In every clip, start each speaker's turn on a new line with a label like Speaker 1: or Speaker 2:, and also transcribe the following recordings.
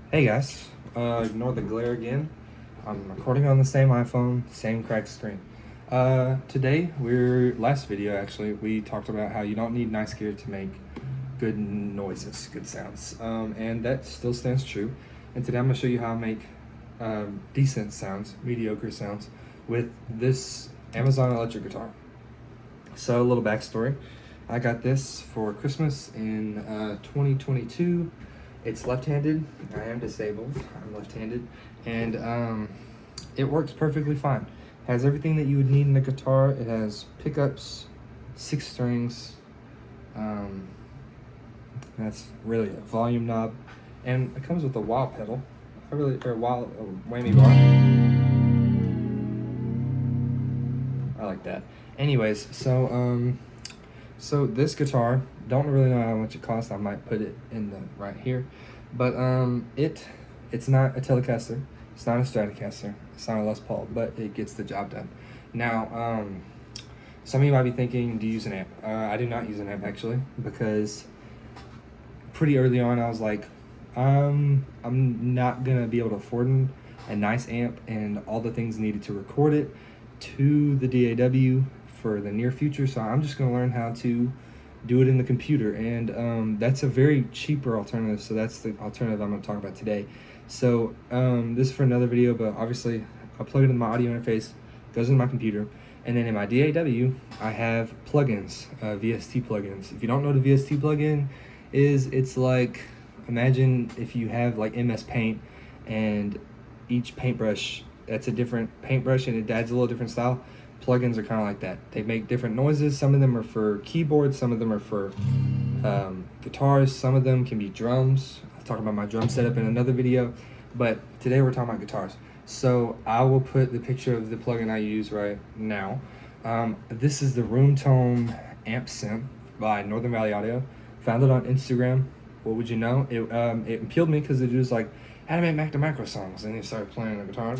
Speaker 1: Hey guys, ignore the glare again. I'm recording on the same iPhone, same cracked screen. Last video actually, we talked about how you don't need nice gear to make good noises, good sounds. And that still stands true. And today I'm going to show you how I make decent sounds, mediocre sounds, with this Amazon electric guitar. So a little backstory. I got this for Christmas in 2022. It's left-handed. I am disabled. I'm left-handed, and it works perfectly fine. It has everything that you would need in a guitar. It has pickups, 6 strings. That's really a volume knob, and it comes with a wah pedal. A whammy bar. I like that. Anyways, so this guitar, don't really know how much it costs. I might put it in the right here, but it's not a Telecaster, it's not a Stratocaster, it's not a Les Paul, but it gets the job done. Now, some of you might be thinking, do you use an amp? I do not use an amp actually, because pretty early on I was like, I'm not gonna be able to afford a nice amp and all the things needed to record it to the DAW for the near future, so I'm just going to learn how to do it in the computer, and that's a very cheaper alternative, so that's the alternative I'm going to talk about today. So this is for another video, but obviously I'll plug it in my audio interface, goes into my computer, and then in my DAW I have plugins, VST plugins. If you don't know what a VST plugin is, it's like, imagine if you have like MS Paint, and each paintbrush, that's a different paintbrush and it adds a little different style. Plugins are kind of like that. They make different noises. Some of them are for keyboards, some of them are for guitars, some of them can be drums. I'll talk about my drum setup in another video, but today we're talking about guitars. So I will put the picture of the plugin I use right now. This is the roomtone amp sim by Northern Valley Audio. Found it on Instagram. What would you know? It appealed me because it was like, how to make Mac to Micro songs, and he started playing the guitar.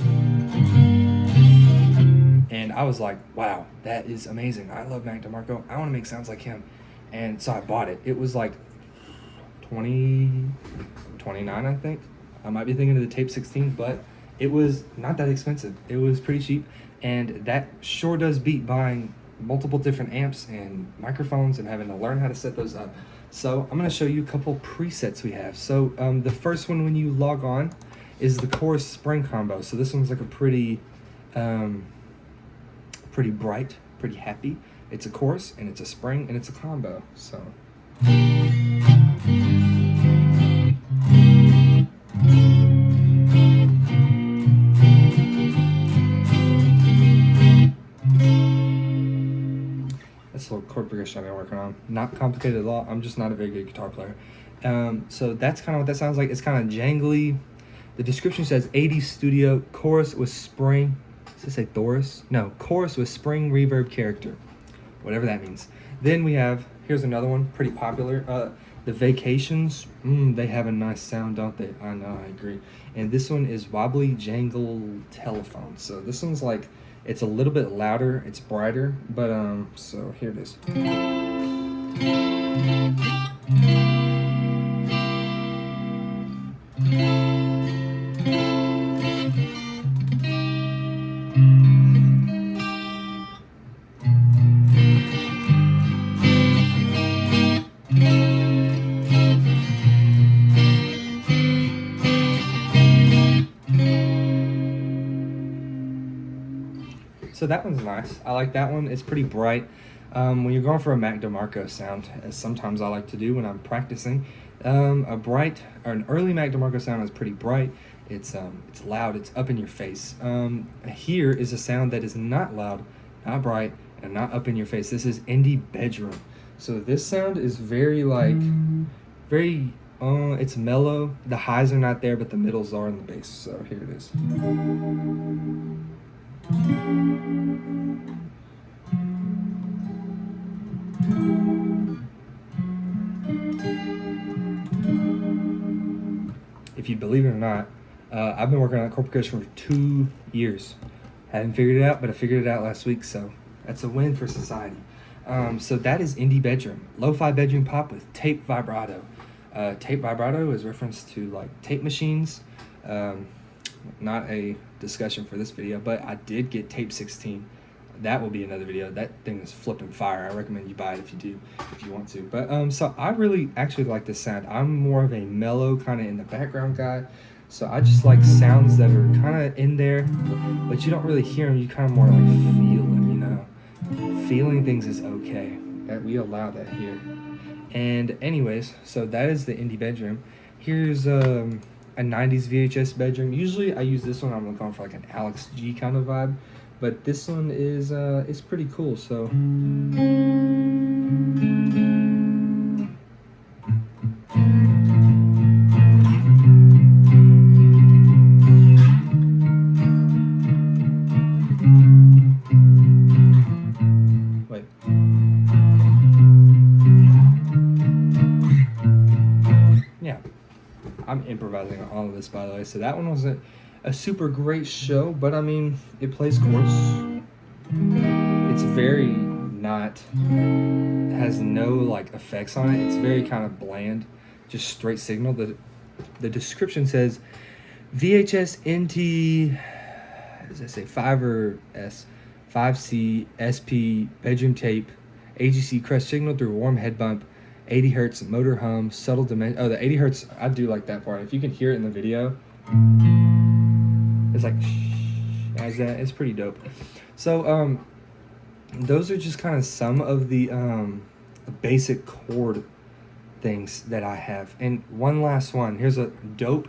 Speaker 1: And I was like, wow, that is amazing. I love Mac DeMarco. I want to make sounds like him. And so I bought it. It was like 29, I think. I might be thinking of the Tape 16, but it was not that expensive. It was pretty cheap. And that sure does beat buying multiple different amps and microphones and having to learn how to set those up. So I'm going to show you a couple presets we have. So the first one when you log on is the chorus spring combo. So this one's like a pretty bright, pretty happy. It's a chorus and it's a spring and it's a combo. So that's a little chord progression I've been working on. Not complicated at all. I'm just not a very good guitar player. So that's kind of what that sounds like. It's kind of jangly. The description says 80s studio chorus with spring. Does it say Thoris? No, chorus with spring reverb character, whatever that means. Then we have, here's another one, pretty popular, the Vacations. They have a nice sound, don't they? I know, I agree. And this one is Wobbly Jangle Telephone. So this one's like, it's a little bit louder, it's brighter, but so here it is. So that one's nice. I like that one. It's pretty bright. When you're going for a Mac DeMarco sound, as sometimes I like to do when I'm practicing, an early Mac DeMarco sound is pretty bright. It's loud. It's up in your face. Here is a sound that is not loud, not bright, and not up in your face. This is indie bedroom. So this sound is very it's mellow. The highs are not there, but the middles are in the bass. So here it is. If you believe it or not, I've been working on chord progression for 2 years. Haven't figured it out, but I figured it out last week, so that's a win for society. So that is indie bedroom, lo-fi bedroom pop with tape vibrato. Tape vibrato is reference to like tape machines. Not a discussion for this video, but I did get tape 16. That will be another video. That thing is flipping fire. I recommend you buy it if you want to. But so I really actually like this sound. I'm more of a mellow kind of in the background guy. So I just like sounds that are kind of in there, but you don't really hear them. You kind of more like feel them, you know. Feeling things is okay. We allow that here. And anyways, so that is the indie bedroom. Here's a 90s VHS bedroom. Usually I use this one. I'm going for like an Alex G kind of vibe. But this one is pretty cool. So wait. Yeah. I'm improvising on all of this, by the way. So that one wasn't a super great show, but I mean, it plays chords. It's very not, has no like effects on it. It's very kind of bland, just straight signal. The description says VHS NT, does that say 5 or S? 5C SP bedroom tape, AGC crest signal through warm head bump, 80 hertz motor hum, subtle dimension. Oh, the 80 hertz, I do like that part. If you can hear it in the video, it's like as that. It's pretty dope. So those are just kind of some of the basic chord things that I have. And one last one. Here's a dope.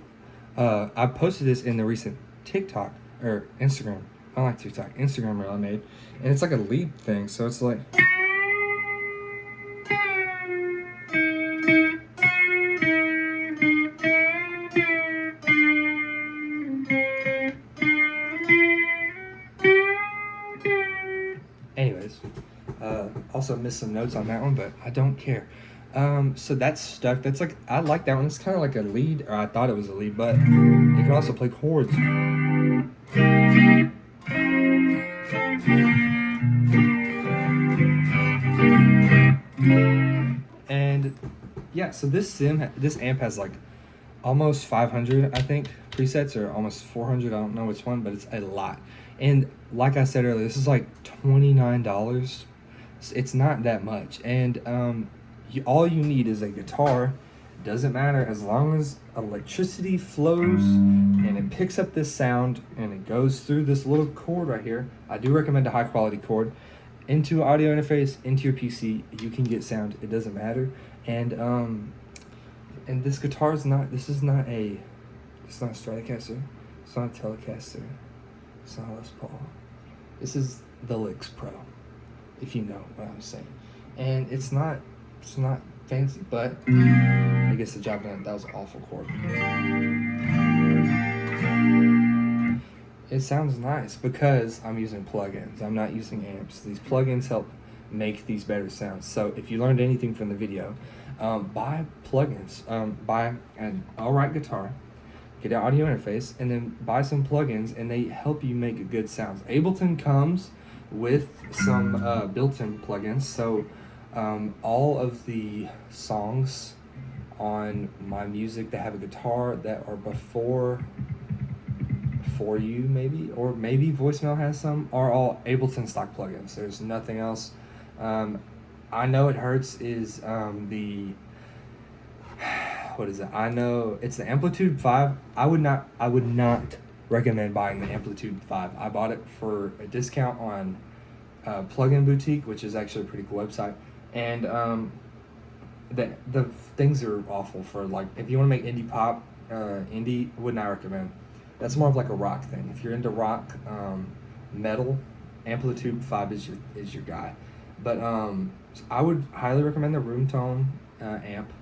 Speaker 1: I posted this in the recent TikTok or Instagram. I like TikTok. Instagram reel I made, and it's like a lead thing. So it's like. Anyways, also missed some notes on that one, but I don't care. So that's stuck. That's like, I like that one. It's kind of like a lead, or I thought it was a lead, but it can also play chords. And yeah, so this amp has like almost 500, I think, presets, or almost 400. I don't know which one, but it's a lot. And like I said earlier, this is like $29. It's not that much. And all you need is a guitar. Doesn't matter, as long as electricity flows and it picks up this sound and it goes through this little cord right here. I do recommend a high quality cord into an audio interface, into your PC. You can get sound. It doesn't matter. And this guitar is not. It's not a Stratocaster. It's not a Telecaster. It's not a Les Paul. This is the Licks Pro, if you know what I'm saying. And it's not fancy, but I guess the job done. That was an awful chord. It sounds nice because I'm using plugins. I'm not using amps. These plugins help make these better sounds. So if you learned anything from the video, buy plugins. Buy an alright guitar, get an audio interface, and then buy some plugins, and they help you make good sounds. Ableton comes with some built-in plugins. So all of the songs on my music that have a guitar that are before For You, maybe, or maybe Voicemail has some, are all Ableton stock plugins. There's nothing else. I Know It Hurts is what is it? I know it's the Amplitude 5. I would not recommend buying the Amplitude 5. I bought it for a discount on Plugin Boutique, which is actually a pretty cool website. And the things are awful for, like, if you want to make indie pop, indie, would not recommend. That's more of like a rock thing. If you're into rock, metal, Amplitude 5 is your guy. But I would highly recommend the roomtone amp.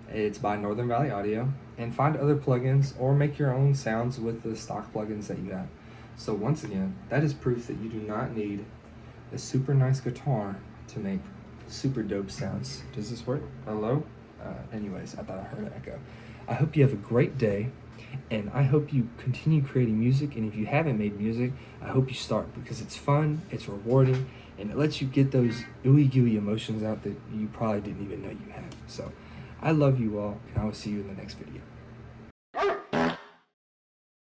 Speaker 1: It's by Northern Valley Audio, and find other plugins or make your own sounds with the stock plugins that you have. So once again, that is proof that you do not need a super nice guitar to make super dope sounds. Does this work? Hello? Anyways, I thought I heard an echo. I hope you have a great day, and I hope you continue creating music. And if you haven't made music, I hope you start, because it's fun, it's rewarding, and it lets you get those ooey gooey emotions out that you probably didn't even know you had. So I love you all, and I will see you in the next video.